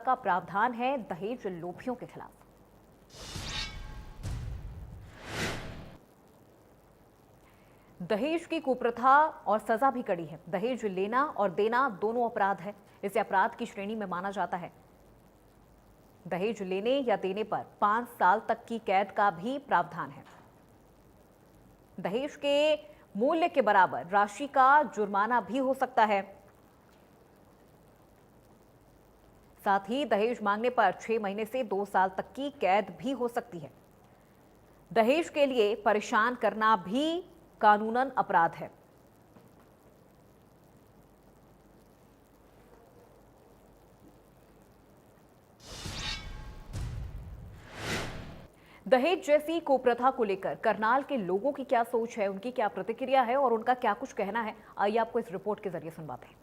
का प्रावधान है दहेज लोभियों के खिलाफ। दहेज की कुप्रथा और सजा भी कड़ी है। दहेज लेना और देना दोनों अपराध है। इसे अपराध की श्रेणी में माना जाता है। दहेज लेने या देने पर 5 साल तक की कैद का भी प्रावधान है। दहेज के मूल्य के बराबर राशि का जुर्माना भी हो सकता है। साथ ही दहेज मांगने पर 6 महीने से 2 साल तक की कैद भी हो सकती है। दहेज के लिए परेशान करना भी कानूनन अपराध है। दहेज जैसी कुप्रथा को लेकर करनाल के लोगों की क्या सोच है, उनकी क्या प्रतिक्रिया है और उनका क्या कुछ कहना है, आइए आपको इस रिपोर्ट के जरिए सुनवाते हैं।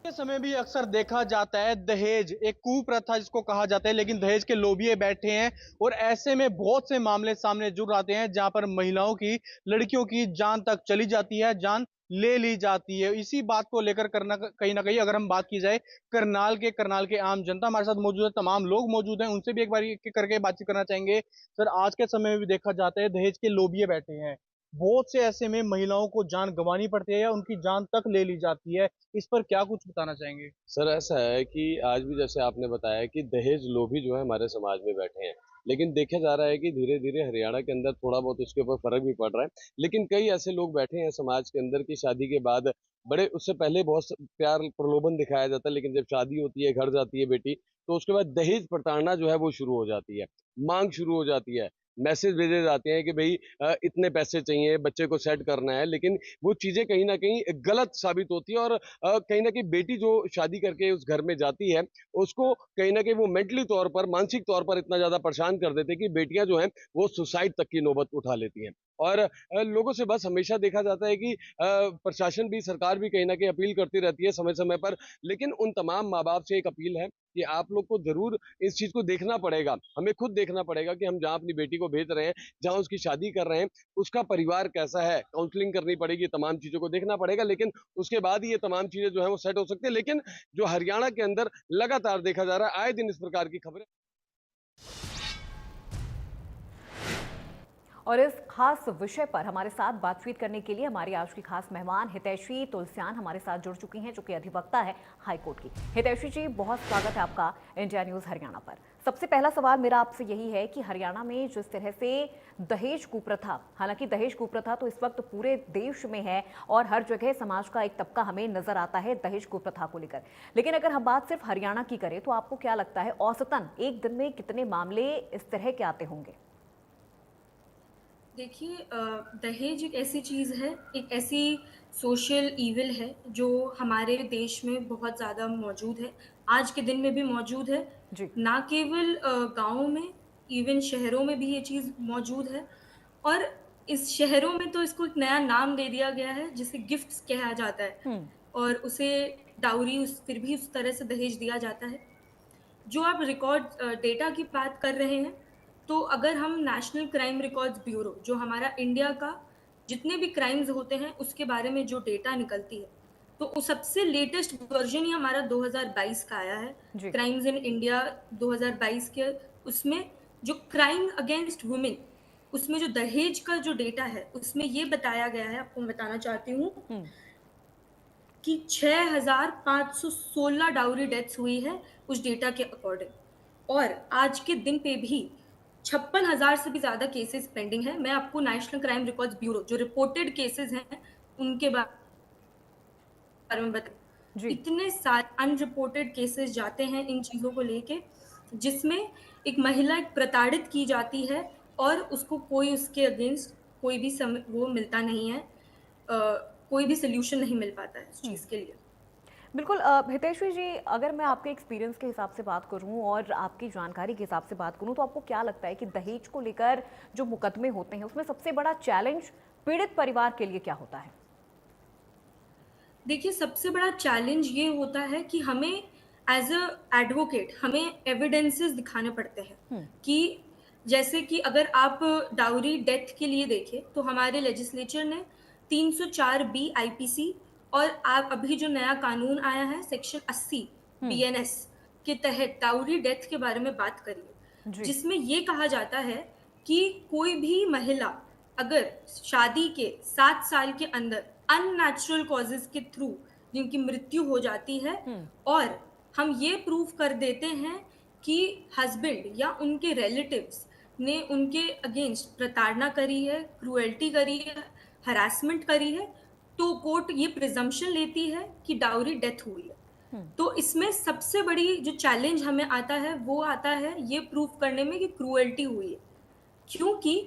के समय भी अक्सर देखा जाता है दहेज एक कुप्रथा जिसको कहा जाता है, लेकिन दहेज के लोभिये बैठे हैं और ऐसे में बहुत से मामले सामने जुड़ आते हैं जहां पर महिलाओं की, लड़कियों की जान तक चली जाती है, जान ले ली जाती है। इसी बात को लेकर करना कहीं ना कहीं अगर हम बात की जाए करनाल के आम जनता हमारे साथ मौजूद है, तमाम लोग मौजूद हैं, उनसे भी एक बार करके बातचीत करना चाहेंगे। सर, आज के समय में भी देखा जाता है दहेज के लोभिये बैठे हैं, बहुत से ऐसे में महिलाओं को जान गंवानी पड़ती है या उनकी जान तक ले ली जाती है। इस पर क्या कुछ बताना चाहेंगे? सर, ऐसा है कि आज भी जैसे आपने बताया कि दहेज लोभी जो है हमारे समाज में बैठे हैं, लेकिन देखा जा रहा है कि धीरे-धीरे हरियाणा के अंदर थोड़ा बहुत इसके ऊपर फ़र्क भी पड़ रहा है। लेकिन कई ऐसे लोग बैठे हैं समाज के अंदर कि शादी के बाद बड़े उससे पहले बहुत स प्यार प्रलोभन दिखाया जाता है, लेकिन जब शादी होती है, घर जाती है बेटी, तो उसके बाद दहेज प्रताड़ना जो है वो शुरू हो जाती है। माँग शुरू हो जाती है, मैसेज भेजे जाते हैं कि भई इतने पैसे चाहिए, बच्चे को सेट करना है, लेकिन वो चीज़ें कहीं न कहीं गलत साबित होती है और कहीं न कहीं बेटी जो शादी करके उस घर में जाती है, उसको कहीं न कहीं वो मेंटली तौर पर, मानसिक तौर पर इतना ज़्यादा परेशान कर देते हैं कि बेटियाँ जो हैं, वो सुसाइड तक की नौबत उठा लेती हैं। और लोगों से बस हमेशा देखा जाता है कि प्रशासन भी, सरकार भी कहीं न कहीं अपील करती रहती है समय-समय पर, लेकिन उन तमाम माँ-बाप से एक अपील है कि आप लोग को ज़रूर इस चीज़ को देखना पड़ेगा। हमें खुद देखना पड़ेगा कि हम जहाँ अपनी बेटी को भेज रहे हैं, जहाँ उसकी शादी कर रहे हैं, उसका परिवार कैसा है? काउंसलिंग करनी पड़ेगी, तमाम चीज़ों को देखना पड़ेगा, लेकिन उसके बाद ही ये तमाम चीज़ें जो हैं वो सेट हो सकती है। लेकिन जो हरियाणा के अंदर लगातार देखा जा रहा है, आए दिन इस प्रकार की खबरें। और इस खास विषय पर हमारे साथ बातचीत करने के लिए हमारी आज की खास मेहमान हितैषी तुलसियान हमारे साथ जुड़ चुकी हैं, जो कि अधिवक्ता है हाईकोर्ट की। हितैषी जी, बहुत स्वागत है आपका इंडिया न्यूज हरियाणा पर। सबसे पहला सवाल मेरा आपसे यही है कि हरियाणा में जिस तरह से दहेज कुप्रथा, हालांकि दहेज कुप्रथा तो इस वक्त पूरे देश में है और हर जगह समाज का एक तबका हमें नजर आता है दहेज कुप्रथा को लेकर, लेकिन अगर हम बात सिर्फ हरियाणा की करें तो आपको क्या लगता है औसतन एक दिन में कितने मामले इस तरह के आते होंगे? देखिए, दहेज एक ऐसी चीज़ है, एक ऐसी सोशल ईविल है जो हमारे देश में बहुत ज़्यादा मौजूद है, आज के दिन में भी मौजूद है। जी। ना केवल गाँव में, इवन शहरों में भी ये चीज़ मौजूद है और इस शहरों में तो इसको एक नया नाम दे दिया गया है जिसे गिफ्ट्स कहा जाता है हम्म। और उसे डाउरी उस फिर भी उस तरह से दहेज दिया जाता है। जो आप रिकॉर्ड डेटा की बात कर रहे हैं, तो अगर हम नेशनल क्राइम रिकॉर्ड्स ब्यूरो, जो हमारा इंडिया का जितने भी क्राइम्स होते हैं, उसके बारे में जो डेटा निकलती है, तो वो सबसे लेटेस्ट वर्ज़न ही हमारा 2022 का आया है। जी। क्राइम्स इन इंडिया 2022 के उसमें जो क्राइम अगेंस्ट वुमेन, उसमें जो दहेज का जो डेटा है, उसमें ये बताया गया है, आपको मैं बताना चाहती हूँ हम्म। कि 6,516 डाउरी डेथ्स हुई है उस डेटा के अकॉर्डिंग और आज के दिन पे भी 56,000 से भी ज़्यादा केसेस पेंडिंग है। मैं आपको नेशनल क्राइम रिकॉर्ड्स ब्यूरो जो रिपोर्टेड केसेस हैं, उनके बारे में बता जी। इतने सारे अनरिपोर्टेड केसेस जाते हैं इन चीज़ों को लेके, जिसमें एक महिला एक प्रताड़ित की जाती है और उसको कोई उसके अगेंस्ट कोई भी वो मिलता नहीं है, कोई भी सॉल्यूशन नहीं मिल पाता है इस हम्म। चीज़ के लिए। बिल्कुल। हितेश्वरी जी, अगर मैं आपके एक्सपीरियंस के हिसाब से बात करूं और आपकी जानकारी के हिसाब से बात करूं, तो आपको क्या लगता है कि दहेज को लेकर जो मुकदमे होते हैं उसमें सबसे बड़ा चैलेंज पीड़ित परिवार के लिए क्या होता है? देखिए, सबसे बड़ा चैलेंज ये होता है कि हमें एज़ अ एडवोकेट हमें एविडेंसेस दिखाने पड़ते हैं हम्म। कि जैसे कि अगर आप डाउरी डेथ के लिए देखें, तो हमारे लेजिस्लेचर ने 304 बी आईपीसी और आप अभी जो नया कानून आया है सेक्शन 80, बीएनएस के तहत डाउरी डेथ के बारे में बात करी है, जी। जिसमें ये कहा जाता है कि कोई भी महिला अगर शादी के 7 साल के अंदर अननेचुरल कॉजेज के थ्रू जिनकी मृत्यु हो जाती है हुँ, और हम ये प्रूव कर देते हैं कि हस्बैंड या उनके रिलेटिव्स ने उनके अगेंस्ट प्रताड़ना करी है, क्रूएल्टी करी है, हरासमेंट करी है, तो कोर्ट ये प्रिजम्पशन लेती है कि डाउरी डेथ हुई है। हुँ, तो इसमें सबसे बड़ी जो चैलेंज हमें आता है वो आता है ये प्रूव करने में कि क्रूएल्टी हुई है। क्योंकि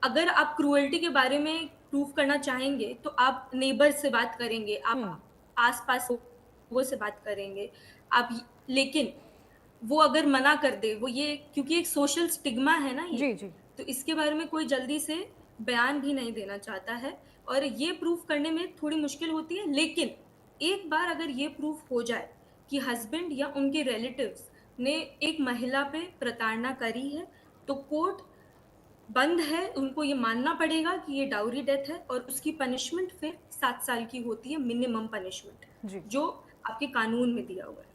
अगर आप क्रूएल्टी के बारे में प्रूव करना चाहेंगे तो आप नेबर से बात करेंगे, हुँ। आप आस-पास लोगों से बात करेंगे, आप लेकिन वो अगर मना कर दे, वो ये क्योंकि एक सोशल स्टिग्मा है ना ये, जी, जी। तो इसके बारे में कोई जल्दी से बयान भी नहीं देना चाहता है और ये प्रूव करने में थोड़ी मुश्किल होती है। लेकिन एक बार अगर ये प्रूफ हो जाए कि हस्बैंड या उनके रिलेटिव्स ने एक महिला पे प्रताड़ना करी है, तो कोर्ट बंद है, उनको ये मानना पड़ेगा कि ये डाउरी डेथ है और उसकी पनिशमेंट फिर 7 साल की होती है, मिनिमम पनिशमेंट, जी। जो आपके कानून में दिया हुआ है।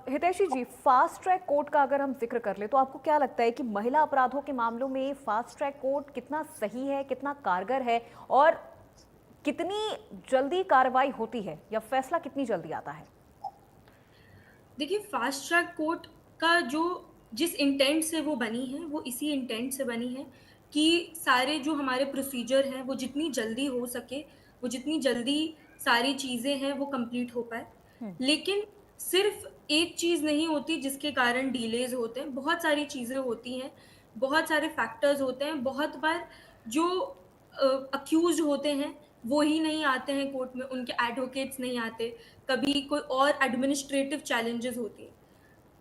हितैषी जी, फास्ट ट्रैक कोर्ट का अगर हम जिक्र कर ले तो आपको क्या लगता है कि महिला अपराधों के मामलों में फास्ट ट्रैक कोर्ट कितना सही है, कितना कारगर है और कितनी जल्दी कार्रवाई होती है या फैसला कितनी जल्दी आता है? देखिए, फास्ट ट्रैक कोर्ट का जो जिस इंटेंट से वो बनी है, वो इसी इंटेंट से बनी है कि सारे जो हमारे प्रोसीजर हैं, वो जितनी जल्दी हो सके, वो जितनी जल्दी सारी चीज़ें हैं, वो कंप्लीट हो पाए। हुँ, लेकिन सिर्फ़ एक चीज़ नहीं होती जिसके कारण डिलेज़ होते हैं, बहुत सारी चीज़ें होती हैं, बहुत सारे फैक्टर्स होते हैं। बहुत बार जो अक्यूज़्ड होते हैं, वो ही नहीं आते हैं कोर्ट में, उनके एडवोकेट्स नहीं आते, कभी कोई और एडमिनिस्ट्रेटिव चैलेंजेस होती हैं।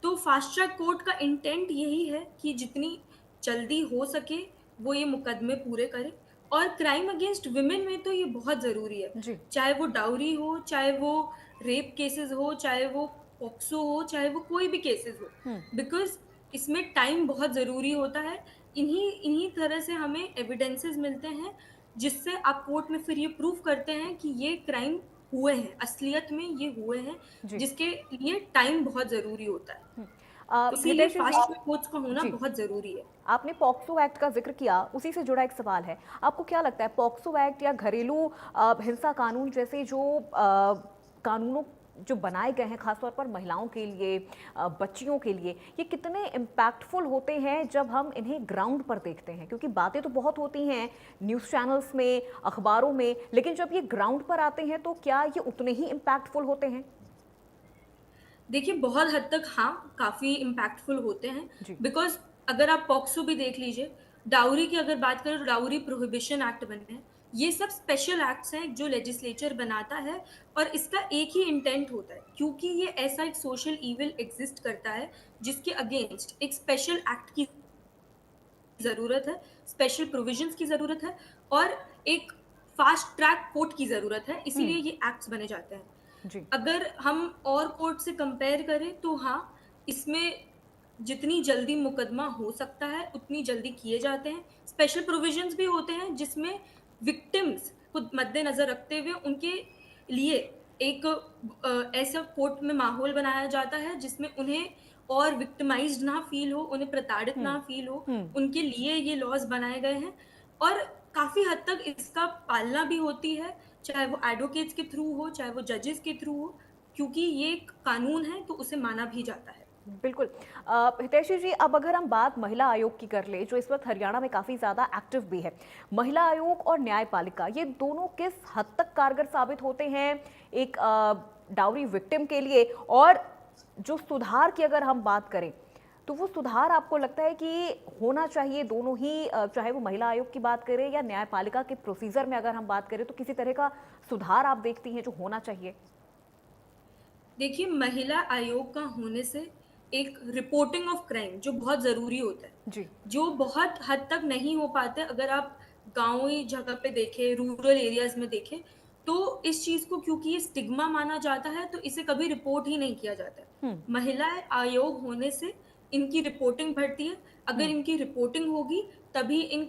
तो फास्ट ट्रैक कोर्ट का इंटेंट यही है कि जितनी जल्दी हो सके वो ये मुकदमे पूरे करे और क्राइम अगेंस्ट वुमेन में तो ये बहुत ज़रूरी है। जी। चाहे वो डाउरी हो, चाहे वो रेप केसेस हो, चाहे वो पॉक्सो हो, चाहे वो कोई भी केसेस हो। हुँ, बिकॉज़ इसमें टाइम बहुत ज़रूरी होता है। इन्हीं इन्हीं तरह से हमें एविडेंसेस मिलते हैं, जिससे आप कोर्ट में फिर ये प्रूव करते हैं कि ये क्राइम हुए हैं, असलियत में ये हुए हैं, जी। जिसके लिए टाइम बहुत ज़रूरी होता है। हुँ। इसीलिए हितैषी फास्ट जी। ट्रैक कोर्ट्स का होना जी। बहुत ज़रूरी है। आपने पॉक्सो एक्ट का जिक्र किया, उसी से जुड़ा एक सवाल है। आपको क्या लगता है पॉक्सो एक्ट या घरेलू हिंसा कानून जैसे जो कानूनों जो बनाए गए हैं खासतौर पर महिलाओं के लिए, बच्चियों के लिए, ये कितने इम्पैक्टफुल होते हैं जब हम इन्हें ग्राउंड पर देखते हैं? क्योंकि बातें तो बहुत होती हैं न्यूज़ चैनल्स में, अखबारों में, लेकिन जब ये ग्राउंड पर आते हैं तो क्या ये उतने ही इम्पैक्टफुल होते हैं? देखिए, बहुत हद तक हाँ, काफ़ी इम्पैक्टफुल होते हैं। जी। बिकॉज़ अगर आप पॉक्सो भी देख लीजिए, डाउरी की अगर बात करें तो डाउरी प्रोहिबिशन एक्ट बने हैं। ये सब स्पेशल एक्ट्स हैं जो लेजिस्लेचर बनाता है और इसका एक ही इंटेंट होता है, क्योंकि ये ऐसा एक सोशल इविल एग्ज़िस्ट करता है, जिसके अगेंस्ट एक स्पेशल एक्ट की ज़रूरत है, स्पेशल प्रोविजंस की ज़रूरत है और एक फास्ट ट्रैक कोर्ट की ज़रूरत है, हुँ, इसीलिए ये एक्ट्स बने जाते हैं। जी। अगर हम और कोर्ट से कंपेयर करें तो हाँ, इसमें जितनी जल्दी मुकदमा हो सकता है, उतनी जल्दी किए जाते हैं। स्पेशल प्रोविजंस भी होते हैं जिसमें विक्टिम्स को मद्देनज़र रखते हुए उनके लिए एक ऐसा कोर्ट में माहौल बनाया जाता है जिसमें उन्हें और विक्टिमाइज़्ड ना फ़ील हो, उन्हें प्रताड़ित हुँ, ना फ़ील हो, हुँ, उनके लिए ये लॉज़ बनाए गए हैं और काफ़ी हद तक इसका पालना भी होती है, चाहे वो एडवोकेट्स के थ्रू हो, चाहे वो जजेस के थ्रू हो, क्योंकि ये एक कानून है तो उसे माना भी जाता है। बिल्कुल। हितैषी जी, अब अगर हम बात महिला आयोग की कर ले जो इस वक्त हरियाणा में काफ़ी ज़्यादा एक्टिव भी है, महिला आयोग और न्यायपालिका ये दोनों किस हद तक कारगर साबित होते हैं एक डाउरी विक्टिम के लिए? और जो सुधार की अगर हम बात करें तो वो सुधार आपको लगता है कि होना चाहिए दोनों ही, चाहे वो महिला आयोग की बात करें या न्यायपालिका के प्रोसीजर में अगर हम बात करें, तो किसी तरह का सुधार आप देखती हैं जो होना चाहिए? देखिए, महिला आयोग का होने से एक रिपोर्टिंग ऑफ क्राइम जो बहुत ज़रूरी होता है, जी। जो बहुत हद तक नहीं हो पाता है अगर आप गाँवी जगह पे देखें, रूरल एरियाज़ में देखें, तो इस चीज़ को क्योंकि ये स्टिग्मा माना जाता है, तो इसे कभी रिपोर्ट ही नहीं किया जाता है। हम्म। महिला आयोग होने से इनकी रिपोर्टिंग बढ़ती है, अगर हम्म। इनकी रिपोर्टिंग होगी, तभी इन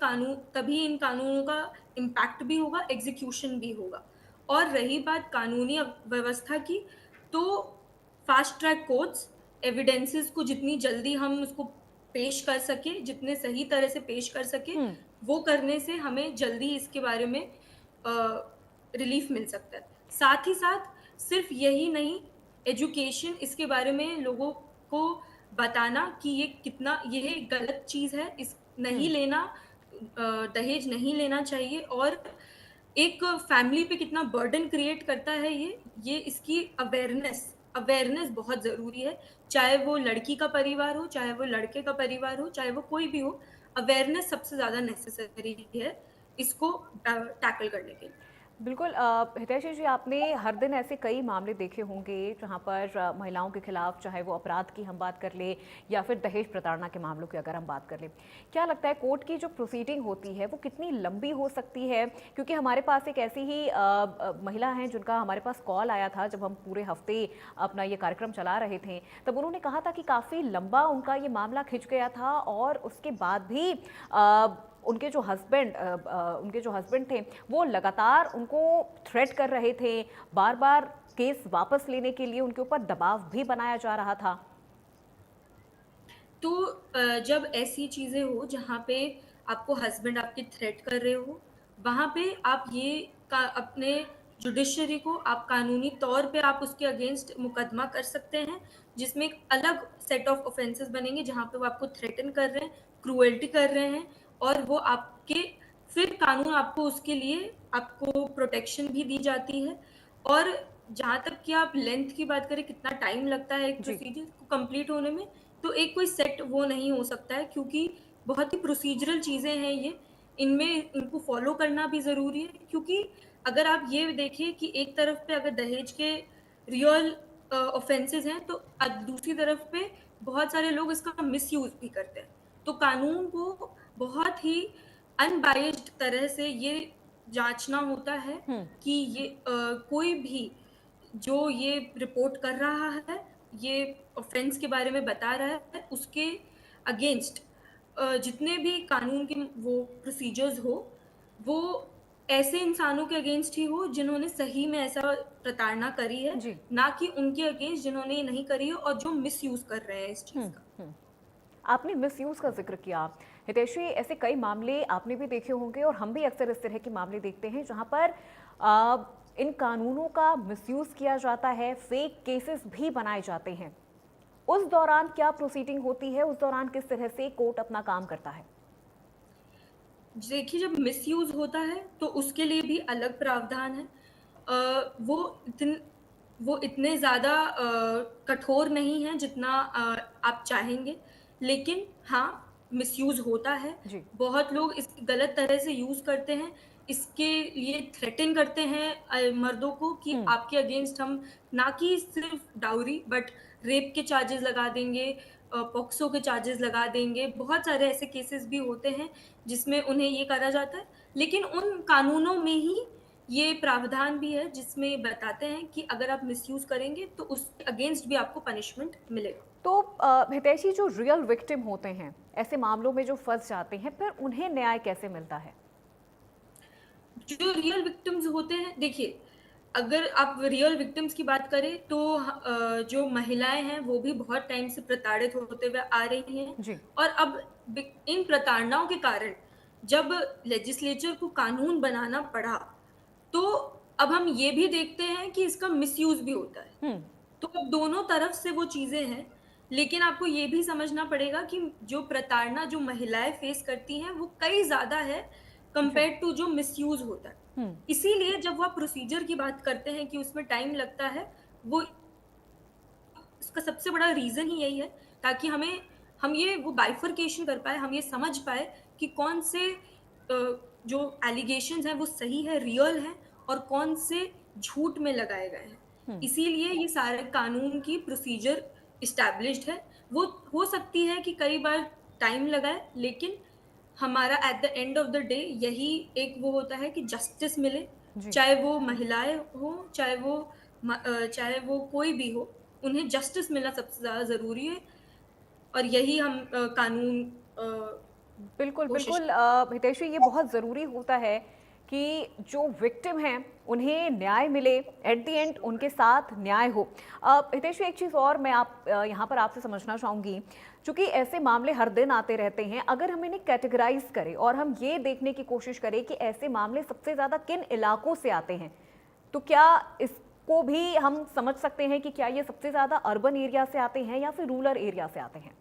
कानूनों का इम्पैक्ट भी होगा, एग्ज़ीक्यूशन भी होगा। और रही बात कानूनी व्यवस्था की, तो फास्ट ट्रैक कोर्ट्स एविडेंसेस को जितनी जल्दी हम उसको पेश कर सके, जितने सही तरह से पेश कर सके, हम्म। वो करने से हमें जल्दी इसके बारे में रिलीफ मिल सकता है। साथ ही साथ सिर्फ यही नहीं, एजुकेशन इसके बारे में लोगों को बताना कि ये गलत चीज़ है, इस नहीं लेना, दहेज नहीं लेना चाहिए, और एक फैमिली पे कितना बर्डन क्रिएट करता है ये इसकी अवेयरनेस बहुत ज़रूरी है। चाहे वो लड़की का परिवार हो, चाहे वो लड़के का परिवार हो, चाहे वो कोई भी हो, अवेयरनेस सबसे ज़्यादा नेसेसरी है इसको टैकल करने के लिए। बिल्कुल हितैषी जी, आपने हर दिन ऐसे कई मामले देखे होंगे जहां पर महिलाओं के खिलाफ, चाहे वो अपराध की हम बात कर ले या फिर दहेज प्रताड़ना के मामलों की अगर हम बात कर ले, क्या लगता है कोर्ट की जो प्रोसीडिंग होती है वो कितनी लंबी हो सकती है? क्योंकि हमारे पास एक ऐसी ही महिला हैं जिनका हमारे पास कॉल आया था जब हम पूरे हफ्ते अपना ये कार्यक्रम चला रहे थे, तब उन्होंने कहा था कि काफ़ी लंबा उनका ये मामला खिंच गया था और उसके बाद भी उनके जो हस्बैंड थे वो लगातार उनको थ्रेट कर रहे थे, बार बार केस वापस लेने के लिए उनके ऊपर दबाव भी बनाया जा रहा था। तो जब ऐसी चीज़ें हो जहाँ पे आपको हस्बैंड आपके थ्रेट कर रहे हो, वहाँ पे आप अपने जुडिशरी को आप कानूनी तौर पे आप उसके अगेंस्ट मुकदमा कर सकते हैं, जिसमें एक अलग सेट ऑफ ऑफेंसेस बनेंगे जहाँ पे वो आपको थ्रेटन कर रहे हैं, क्रूएल्टी कर रहे हैं, और वो आपके फिर कानून आपको उसके लिए आपको प्रोटेक्शन भी दी जाती है। और जहाँ तक कि आप लेंथ की बात करें, कितना टाइम लगता है एक जी। प्रोसीजर को कंप्लीट होने में, तो एक कोई सेट वो नहीं हो सकता है, क्योंकि बहुत ही प्रोसीजरल चीज़ें हैं ये। इनमें इनको फॉलो करना भी ज़रूरी है, क्योंकि अगर आप ये देखें कि एक तरफ पे अगर दहेज के रियल ऑफेंसेस हैं, तो दूसरी तरफ पे बहुत सारे लोग इसका मिसयूज़ भी करते हैं। तो कानून को बहुत ही अनबायस्ड तरह से ये जाँचना होता है हम्म। कि कोई भी जो ये रिपोर्ट कर रहा है, ये ऑफेंस के बारे में बता रहा है, उसके अगेंस्ट जितने भी कानून के वो प्रोसीजर्स हो, वो ऐसे इंसानों के अगेंस्ट ही हो जिन्होंने सही में ऐसा प्रताड़ना करी है, जी। ना कि उनके अगेंस्ट जिन्होंने ये नहीं करी है और जो मिसयूज कर रहे हैं इस चीज़ हम्म। का। हम्म। आपने मिसयूज़ का जिक्र किया, हितैषी, ऐसे कई मामले आपने भी देखे होंगे और हम भी अक्सर इस तरह के मामले देखते हैं जहां पर इन कानूनों का मिसयूज़ किया जाता है, फेक केसेस भी बनाए जाते हैं। उस दौरान क्या प्रोसीडिंग होती है? उस दौरान किस तरह से कोर्ट अपना काम करता है? देखिए, जब मिसयूज़ होता है तो उसके लिए भी अलग प्रावधान है। वो इतने ज़्यादा कठोर नहीं हैं जितना आप चाहेंगे, लेकिन हाँ, मिसयूज़ होता है। जी। बहुत लोग इसकी गलत तरह से यूज़ करते हैं, इसके लिए थ्रेटन करते हैं मर्दों को कि हम्म। आपके अगेंस्ट हम ना कि सिर्फ डाउरी, बट रेप के चार्जेस लगा देंगे, पॉक्सो के चार्जेस लगा देंगे। बहुत सारे ऐसे केसेस भी होते हैं जिसमें उन्हें ये करा जाता है, लेकिन उन कानूनों में ही ये प्रावधान भी है जिसमें बताते हैं कि अगर आप मिसयूज़ करेंगे तो उसके अगेंस्ट भी आपको पनिशमेंट मिलेगा। तो हितैषी, जो रियल विक्टिम होते हैं ऐसे मामलों में, जो फंस जाते हैं, फिर उन्हें न्याय कैसे मिलता है? जो रियल विक्टिम्स होते हैं, देखिए, अगर आप रियल विक्टिम्स की बात करें तो जो महिलाएं हैं वो भी बहुत टाइम से प्रताड़ित होते हुए आ रही हैं, जी। और अब इन प्रताड़नाओं के कारण जब लेजिस्लेचर को कानून बनाना पड़ा, तो अब हम ये भी देखते हैं कि इसका मिसयूज भी होता है। हम्म। तो अब दोनों तरफ से वो चीजें हैं, लेकिन आपको ये भी समझना पड़ेगा कि जो प्रताड़ना जो महिलाएं फेस करती हैं वो कई ज्यादा है जी। कंपेयर टू जो मिसयूज होता है। हम्म। इसीलिए जब वो आप प्रोसीजर की बात करते हैं कि उसमें टाइम लगता है, वो इसका सबसे बड़ा रीजन ही यही है, ताकि हम ये वो बाइफरकेशन कर पाए, हम ये समझ पाए कि कौन से जो एलिगेशंस हैं वो सही है, रियल है, और कौन से झूठ में लगाए गए हैं। हम्म। इसीलिए ये सारे कानून की प्रोसीजर इस्टेब्लिश्ड है। वो हो सकती है कि कई बार टाइम लगाए, लेकिन हमारा at the end of the day यही एक वो होता है कि जस्टिस मिले, जी। चाहे वो महिलाएं हो, चाहे वो कोई भी हो, उन्हें जस्टिस मिलना सबसे ज़्यादा ज़रूरी है, और यही हम कानून बिल्कुल कोशिश। बिल्कुल हितैषी, ये बहुत ज़रूरी होता है कि जो विक्टिम हैं उन्हें न्याय मिले, एट द एंड उनके साथ न्याय हो। हितेश, एक चीज़ और मैं यहाँ पर आपसे समझना चाहूँगी, क्योंकि ऐसे मामले हर दिन आते रहते हैं, अगर हम इन्हें कैटेगराइज करें और हम ये देखने की कोशिश करें कि ऐसे मामले सबसे ज़्यादा किन इलाकों से आते हैं, तो क्या इसको भी हम समझ सकते हैं कि क्या ये सबसे ज़्यादा अर्बन एरिया से आते हैं या फिर रूरल एरिया से आते हैं?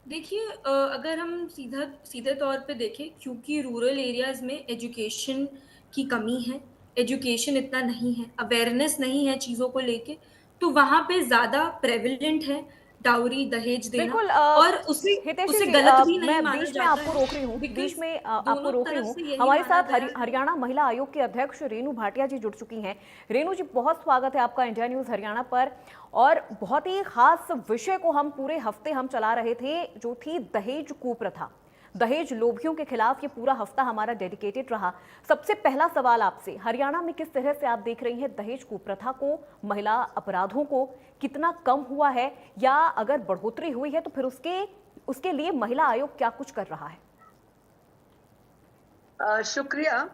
देखिए, अगर हम सीधे तौर पे देखें, क्योंकि रूरल एरियाज़ में एजुकेशन की कमी है, एजुकेशन इतना नहीं है, अवेयरनेस नहीं है चीज़ों को लेके, तो वहाँ पे ज़्यादा प्रेवलेंट है डाउरी, दहेज देना। बिल्कुल और उसे हितेशी उसे जी, गलत भी नहीं मैं माना बीच में जाता आपको है, रोक रही हूँ, बीच बिकॉज़ में आपको दोनों रोक रही तरफ हूँ। से यही हमारे माना साथ गया है। हरियाणा महिला आयोग की अध्यक्ष रेणु भाटिया जी जुड़ चुकी हैं। रेणु जी, बहुत स्वागत है आपका इंडिया न्यूज़ हरियाणा पर। और बहुत ही खास विषय को हम पूरे हफ्ते चला रहे थे, जो थी दहेज कुप्रथा। दहेज लोभियों के खिलाफ ये पूरा हफ्ता हमारा डेडिकेटेड रहा। सबसे पहला सवाल आपसे, हरियाणा में किस तरह से आप देख रही हैं दहेज कुप्रथा को, महिला अपराधों को? कितना कम हुआ है, या अगर बढ़ोतरी हुई है तो फिर उसके लिए महिला आयोग क्या कुछ कर रहा है? शुक्रिया।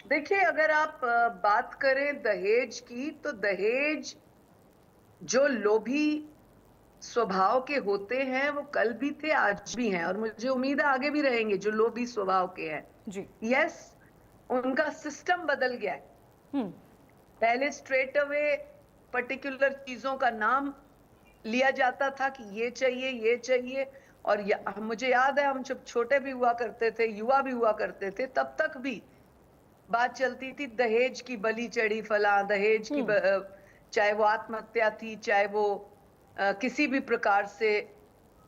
देखिए, अगर आप बात करें दहेज की, तो दहेज जो लोभी स्वभाव के होते हैं वो कल भी थे, आज भी हैं, और मुझे उम्मीद है आगे भी रहेंगे, जो लोभी स्वभाव के हैं। जी। यस, उनका सिस्टम बदल गया है। हम्म। पहले स्ट्रेट अवे पर्टिकुलर चीजों का नाम लिया जाता था कि ये चाहिए, ये चाहिए। और मुझे याद है, हम जब छोटे भी हुआ करते थे, युवा भी हुआ करते थे, तब तक भी बात चलती थी दहेज की बलि चढ़ी फला, दहेज की चाहे वो आत्महत्या थी, चाहे वो किसी भी प्रकार से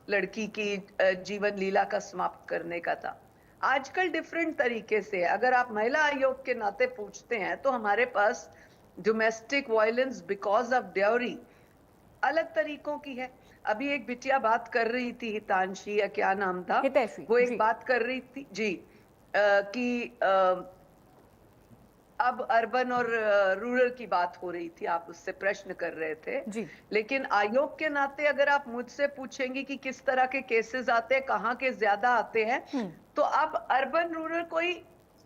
लड़की की जीवन लीला का समाप्त करने का था। आजकल डिफरेंट तरीके से, अगर आप महिला आयोग के नाते पूछते हैं, तो हमारे पास domestic violence because of Deori अलग तरीकों की है। अभी एक बिटिया बात कर रही थी, हितांशी या क्या नाम था, हितैषी वो जी। एक बात कर रही थी जी, कि अब अर्बन और रूरल की बात हो रही थी, आप उससे प्रश्न कर रहे थे जी। लेकिन आयोग के नाते अगर आप मुझसे पूछेंगी कि किस तरह के केसेस आते हैं, कहाँ के ज्यादा आते हैं, तो अब अर्बन रूरल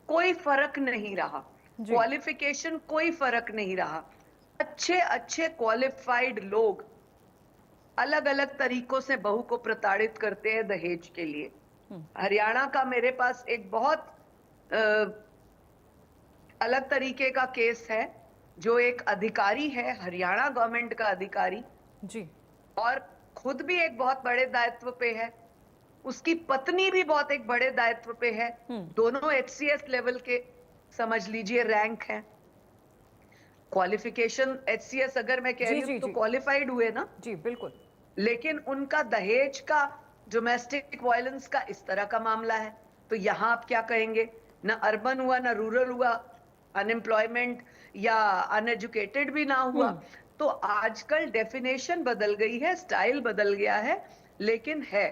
कोई फर्क नहीं रहा, क्वालिफिकेशन कोई फर्क नहीं रहा। अच्छे अच्छे क्वालिफाइड लोग अलग अलग तरीकों से बहू को प्रताड़ित करते हैं दहेज के लिए। हरियाणा का मेरे पास एक बहुत अलग तरीके का केस है, जो एक अधिकारी है, हरियाणा गवर्नमेंट का अधिकारी जी, और खुद भी एक बहुत बड़े दायित्व पे है, उसकी पत्नी भी बहुत एक बड़े दायित्व पे है, दोनों HCS लेवल के समझ लीजिए रैंक है। क्वालिफिकेशन HCS अगर मैं कह रही हूं तो क्वालिफाइड हुए ना जी, बिल्कुल। लेकिन उनका दहेज का, डोमेस्टिक वायलेंस का इस तरह का मामला है। तो यहां आप क्या कहेंगे, ना अर्बन हुआ ना रूरल हुआ, अनएम्प्लॉयमेंट या अनएजुकेटेड भी ना हुआ। तो आजकल डेफिनेशन बदल गई है, स्टाइल बदल गया है, लेकिन है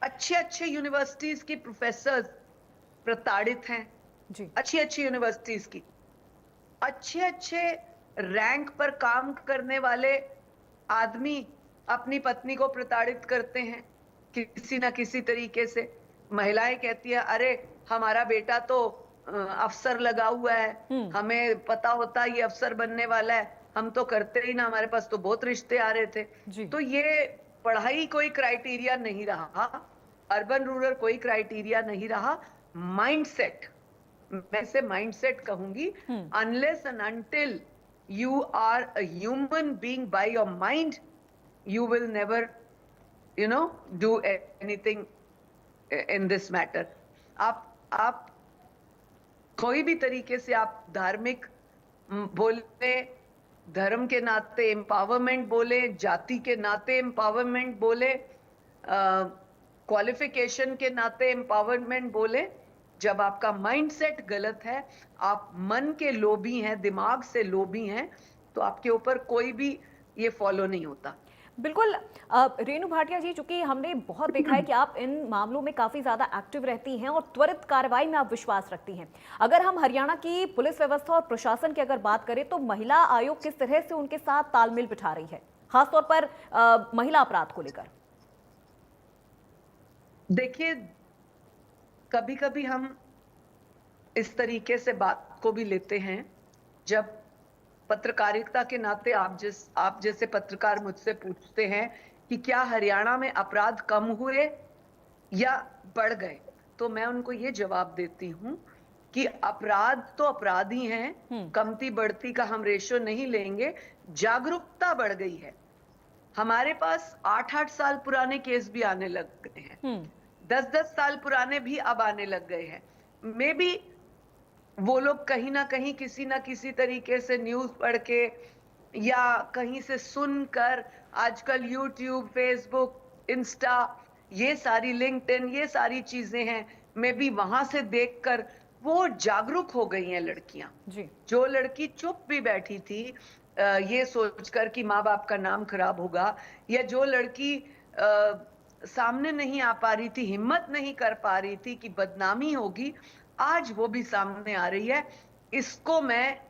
अच्छे अच्छे यूनिवर्सिटीज की प्रोफेसर प्रताड़ित हैं जी। अच्छी अच्छी यूनिवर्सिटीज की, अच्छे अच्छे रैंक पर काम करने वाले आदमी अपनी पत्नी को प्रताड़ित करते हैं किसी ना किसी तरीके से। महिलाएं कहती है, अरे हमारा बेटा तो अफसर लगा हुआ है, हमें पता होता ये अफसर बनने वाला है, हम तो करते ही ना, हमारे पास तो बहुत रिश्ते आ रहे थे। तो ये पढ़ाई कोई क्राइटेरिया नहीं रहा, अर्बन रूरल कोई क्राइटेरिया नहीं रहा। माइंडसेट, मैं इसे माइंडसेट कहूंगी, unless and until you are a human being by your mind, you will never do anything in this matter. आप कोई भी तरीके से आप धार्मिक बोले, धर्म के नाते एम्पावरमेंट बोले, जाति के नाते एम्पावरमेंट बोले, क्वालिफिकेशन के नाते एम्पावरमेंट बोले, जब आपका माइंडसेट गलत है, आप मन के लोभी हैं, दिमाग से लोभी हैं, तो आपके ऊपर कोई भी ये फॉलो नहीं होता। बिल्कुल। रेणु भाटिया जी, चूंकि हमने बहुत देखा है कि आप इन मामलों में काफी ज्यादा एक्टिव रहती हैं और त्वरित कार्रवाई में आप विश्वास रखती हैं। अगर हम हरियाणा की पुलिस व्यवस्था और प्रशासन की अगर बात करें, तो महिला आयोग किस तरह से उनके साथ तालमेल बिठा रही है, खासतौर पर महिला अपराध को लेकर? देखिए, कभी कभी हम इस तरीके से बात को भी लेते हैं। जब पत्रकारिता के नाते आप जैसे पत्रकार मुझसे पूछते हैं कि क्या हरियाणा में अपराध कम हुए या बढ़ गए, तो मैं उनको ये जवाब देती हूँ कि अपराध तो अपराध ही हैं, कमती बढ़ती का हम रेशो नहीं लेंगे। जागरूकता बढ़ गई है। हमारे पास 8-8 साल पुराने केस भी आने लग गए हैं, 10-10 साल पुराने भी अब आने लग गए हैं। मे बी वो लोग कहीं ना कहीं किसी ना किसी तरीके से न्यूज पढ़ के या कहीं से सुनकर, आजकल यूट्यूब, फेसबुक, इंस्टा, ये सारी लिंक्डइन, ये सारी चीजें हैं, मे बी वहां से देखकर वो जागरूक हो गई हैं लड़कियां। जी। जो लड़की चुप भी बैठी थी ये सोचकर कि माँ बाप का नाम खराब होगा, या जो लड़की सामने नहीं आ पा रही थी, हिम्मत नहीं कर पा रही थी कि बदनामी होगी, आज वो भी सामने आ रही है। इसको मैं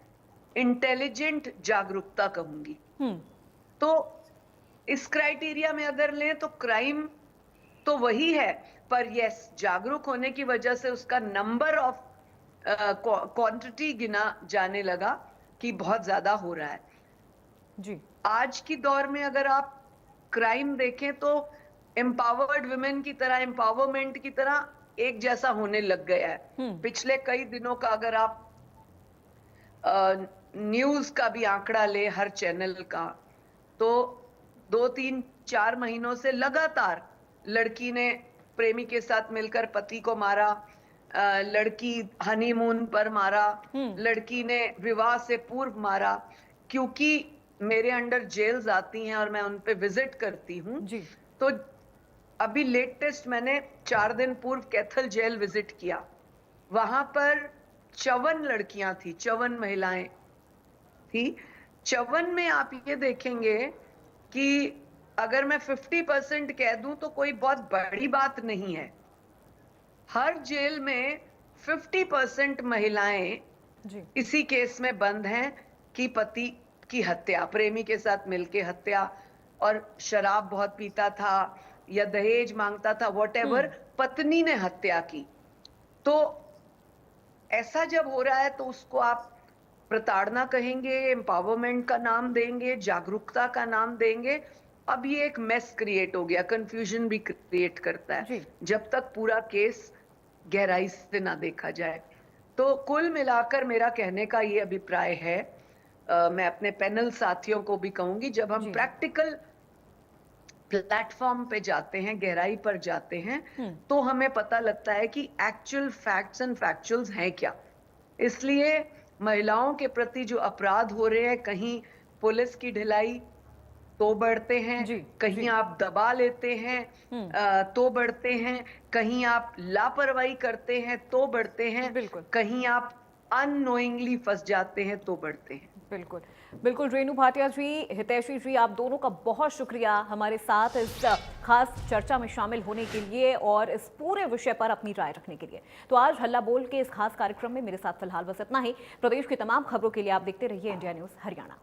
इंटेलिजेंट जागरूकता कहूंगी। तो इस क्राइटेरिया में अगर लें तो क्राइम तो वही है, पर यस, जागरूक होने की वजह से उसका नंबर ऑफ क्वांटिटी गिना जाने लगा कि बहुत ज्यादा हो रहा है जी। आज की दौर में। अगर आप क्राइम देखें तो एम्पावर्ड वुमेन की तरह, एम्पावरमेंट की तरह एक जैसा होने लग गया है। पिछले कई दिनों का अगर आप न्यूज का भी आंकड़ा ले, हर चैनल का, तो 2-3-4 महीनों से लगातार लड़की ने प्रेमी के साथ मिलकर पति को मारा, लड़की हनीमून पर मारा, लड़की ने विवाह से पूर्व मारा। क्योंकि मेरे अंडर जेल्स आती हैं और मैं उन पे विजिट करती हूँ, तो अभी लेटेस्ट मैंने 4 दिन पूर्व कैथल जेल विजिट किया। वहां पर 54 लड़कियां थी, 54 महिलाएं थी। 54 में आप ये देखेंगे कि अगर मैं 50% कह दूं तो कोई बहुत बड़ी बात नहीं है। हर जेल में 50% महिलाएं इसी केस में बंद हैं कि पति की हत्या, प्रेमी के साथ मिलके हत्या, और शराब बहुत पीता था या दहेज मांगता था, व्हाटएवर, पत्नी ने हत्या की। तो ऐसा जब हो रहा है तो उसको आप प्रताड़ना कहेंगे, एम्पावरमेंट का नाम देंगे, जागरूकता का नाम देंगे। अब ये एक मेस क्रिएट हो गया, कंफ्यूजन भी क्रिएट करता है जब तक पूरा केस गहराई से ना देखा जाए। तो कुल मिलाकर मेरा कहने का ये अभिप्राय है, मैं अपने पैनल साथियों को भी कहूंगी, जब हम प्रैक्टिकल प्लेटफॉर्म पे जाते हैं, गहराई पर जाते हैं, तो हमें पता लगता है कि एक्चुअल फैक्ट्स एंड फैक्चुअल्स हैं क्या। इसलिए महिलाओं के प्रति जो अपराध हो रहे हैं, कहीं पुलिस की ढिलाई तो बढ़ते हैं, कहीं आप दबा लेते हैं तो बढ़ते हैं, कहीं आप लापरवाही करते हैं तो बढ़ते हैं, कहीं आप अननोइंगली फंस जाते हैं तो बढ़ते हैं। बिल्कुल बिल्कुल। रेणु भाटिया जी, हितैषी जी, आप दोनों का बहुत शुक्रिया हमारे साथ इस खास चर्चा में शामिल होने के लिए और इस पूरे विषय पर अपनी राय रखने के लिए। तो आज हल्ला बोल के इस खास कार्यक्रम में मेरे साथ फिलहाल बस इतना ही। प्रदेश की तमाम खबरों के लिए आप देखते रहिए इंडिया न्यूज़ हरियाणा।